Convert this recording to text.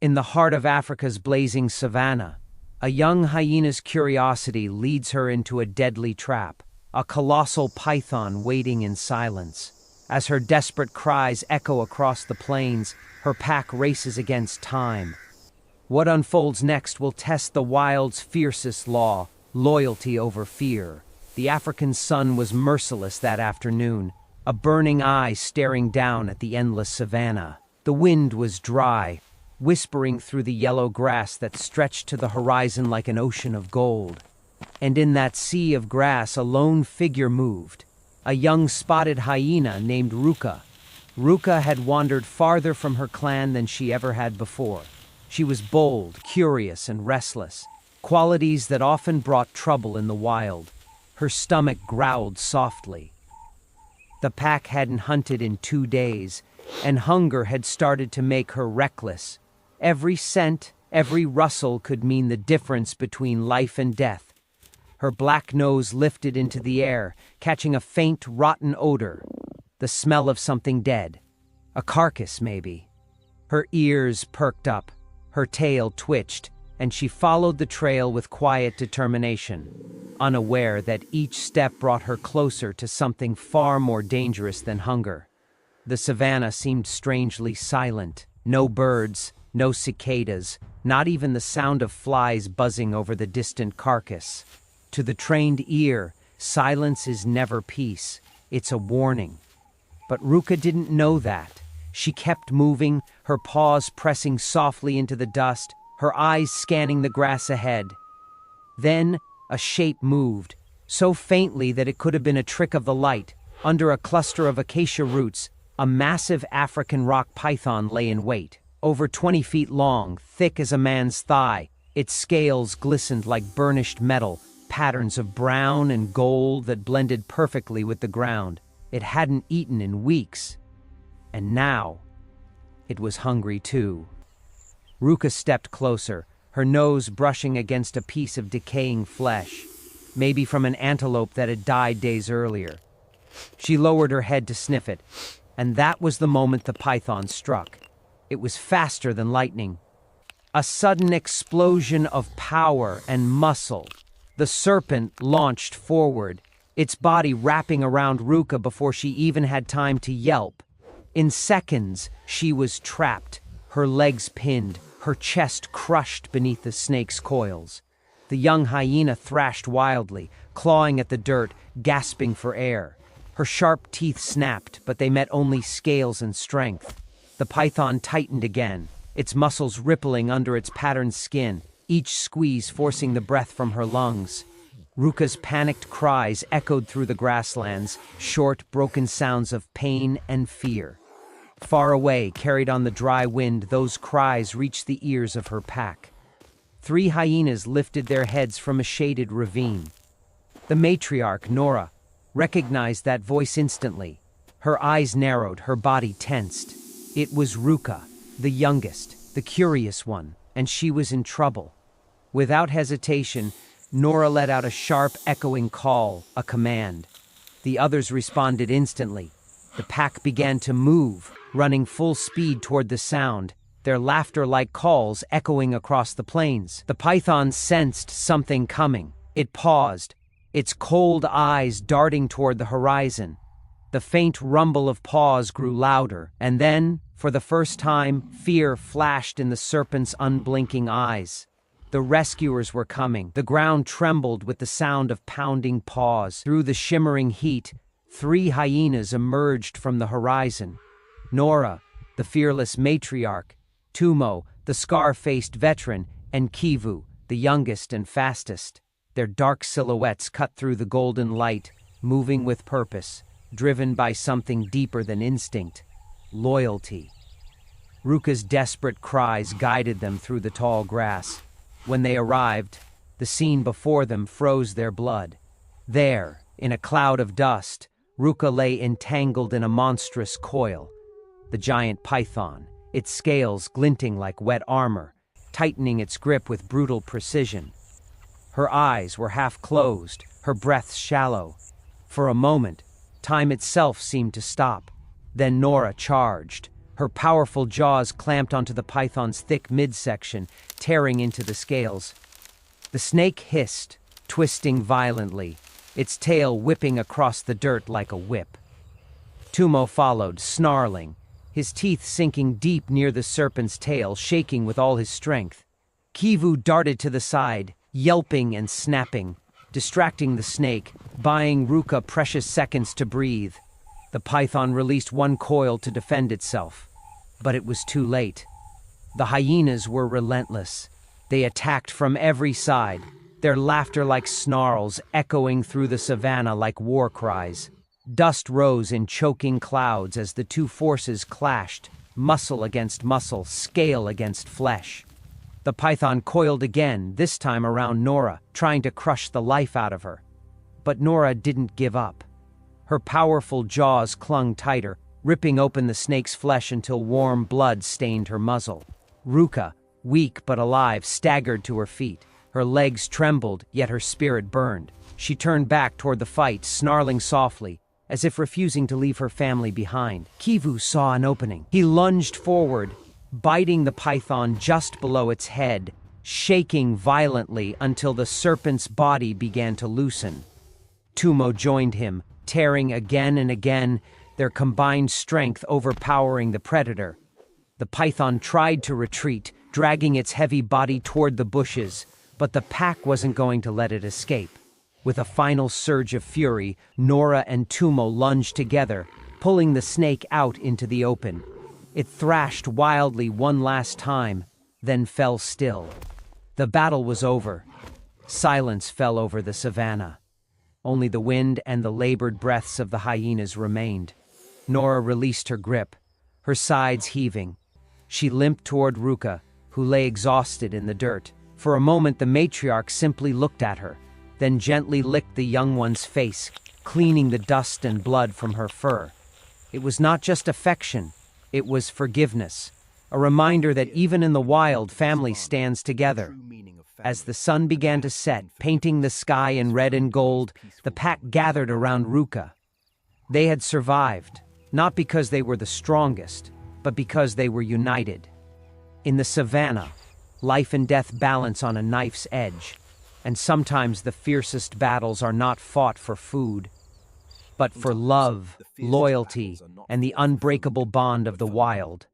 In the heart of Africa's blazing savanna, a young hyena's curiosity leads her into a deadly trap, a colossal python waiting in silence. As her desperate cries echo across the plains, her pack races against time. What unfolds next will test the wild's fiercest law, loyalty over fear. The African sun was merciless that afternoon, a burning eye staring down at the endless savanna. The wind was dry, whispering through the yellow grass that stretched to the horizon like an ocean of gold. And in that sea of grass a lone figure moved, a young spotted hyena named Ruka. Ruka had wandered farther from her clan than she ever had before. She was bold, curious, and restless, qualities that often brought trouble in the wild. Her stomach growled softly. The pack hadn't hunted in 2 days, and hunger had started to make her reckless. Every scent, every rustle could mean the difference between life and death. Her black nose lifted into the air, catching a faint, rotten odor, the smell of something dead. A carcass, maybe. Her ears perked up, her tail twitched, and she followed the trail with quiet determination, unaware that each step brought her closer to something far more dangerous than hunger. The savanna seemed strangely silent. No birds, no cicadas, not even the sound of flies buzzing over the distant carcass. To the trained ear, silence is never peace. It's a warning. But Ruka didn't know that. She kept moving, her paws pressing softly into the dust, her eyes scanning the grass ahead. Then, a shape moved, so faintly that it could have been a trick of the light. Under a cluster of acacia roots, a massive African rock python lay in wait. Over 20 feet long, thick as a man's thigh, its scales glistened like burnished metal, patterns of brown and gold that blended perfectly with the ground. It hadn't eaten in weeks. And now, it was hungry too. Ruka stepped closer, her nose brushing against a piece of decaying flesh, maybe from an antelope that had died days earlier. She lowered her head to sniff it, and that was the moment the python struck. It was faster than lightning. A sudden explosion of power and muscle. The serpent launched forward, its body wrapping around Ruka before she even had time to yelp. In seconds, she was trapped, her legs pinned, her chest crushed beneath the snake's coils. The young hyena thrashed wildly, clawing at the dirt, gasping for air. Her sharp teeth snapped, but they met only scales and strength. The python tightened again, its muscles rippling under its patterned skin, each squeeze forcing the breath from her lungs. Ruka's panicked cries echoed through the grasslands, short, broken sounds of pain and fear. Far away, carried on the dry wind, those cries reached the ears of her pack. 3 hyenas lifted their heads from a shaded ravine. The matriarch, Nora, recognized that voice instantly. Her eyes narrowed, her body tensed. It was Ruka, the youngest, the curious one, and she was in trouble. Without hesitation, Nora let out a sharp, echoing call, a command. The others responded instantly. The pack began to move, running full speed toward the sound, their laughter-like calls echoing across the plains. The python sensed something coming. It paused, its cold eyes darting toward the horizon. The faint rumble of paws grew louder, and then, for the first time, fear flashed in the serpent's unblinking eyes. The rescuers were coming. The ground trembled with the sound of pounding paws. Through the shimmering heat, 3 hyenas emerged from the horizon. Nora, the fearless matriarch, Tumo, the scar-faced veteran, and Kivu, the youngest and fastest. Their dark silhouettes cut through the golden light, moving with purpose, driven by something deeper than instinct, loyalty. Ruka's desperate cries guided them through the tall grass. When they arrived, the scene before them froze their blood. There, in a cloud of dust, Ruka lay entangled in a monstrous coil. The giant python, its scales glinting like wet armor, tightening its grip with brutal precision. Her eyes were half closed, her breath shallow. For a moment, time itself seemed to stop. Then Nora charged, Her powerful jaws clamped onto the python's thick midsection, tearing into the scales. The snake hissed, twisting violently, its tail whipping across the dirt like a whip. Tumo followed, snarling, his teeth sinking deep near the serpent's tail, shaking with all his strength. Kivu darted to the side, yelping and snapping, distracting the snake, buying Ruka precious seconds to breathe. The python released one coil to defend itself, but it was too late. The hyenas were relentless. They attacked from every side, their laughter like snarls echoing through the savanna like war cries. Dust rose in choking clouds as the two forces clashed, muscle against muscle, scale against flesh. The python coiled again, this time around Nora, trying to crush the life out of her. But Nora didn't give up. Her powerful jaws clung tighter, ripping open the snake's flesh until warm blood stained her muzzle. Ruka, weak but alive, staggered to her feet. Her legs trembled, yet her spirit burned. She turned back toward the fight, snarling softly, as if refusing to leave her family behind. Kivu saw an opening. He lunged forward, biting the python just below its head, shaking violently until the serpent's body began to loosen. Tumo joined him, tearing again and again, their combined strength overpowering the predator. The python tried to retreat, dragging its heavy body toward the bushes, but the pack wasn't going to let it escape. With a final surge of fury, Nora and Tumo lunged together, pulling the snake out into the open. It thrashed wildly one last time, then fell still. The battle was over. Silence fell over the savanna. Only the wind and the labored breaths of the hyenas remained. Nora released her grip, her sides heaving. She limped toward Ruka, who lay exhausted in the dirt. For a moment, the matriarch simply looked at her, then gently licked the young one's face, cleaning the dust and blood from her fur. It was not just affection, it was forgiveness, a reminder that even in the wild, family stands together. As the sun began to set, painting the sky in red and gold, the pack gathered around Ruka. They had survived, not because they were the strongest, but because they were united. In the savanna, life and death balance on a knife's edge, and sometimes the fiercest battles are not fought for food, but for love, loyalty, and the unbreakable bond of the wild.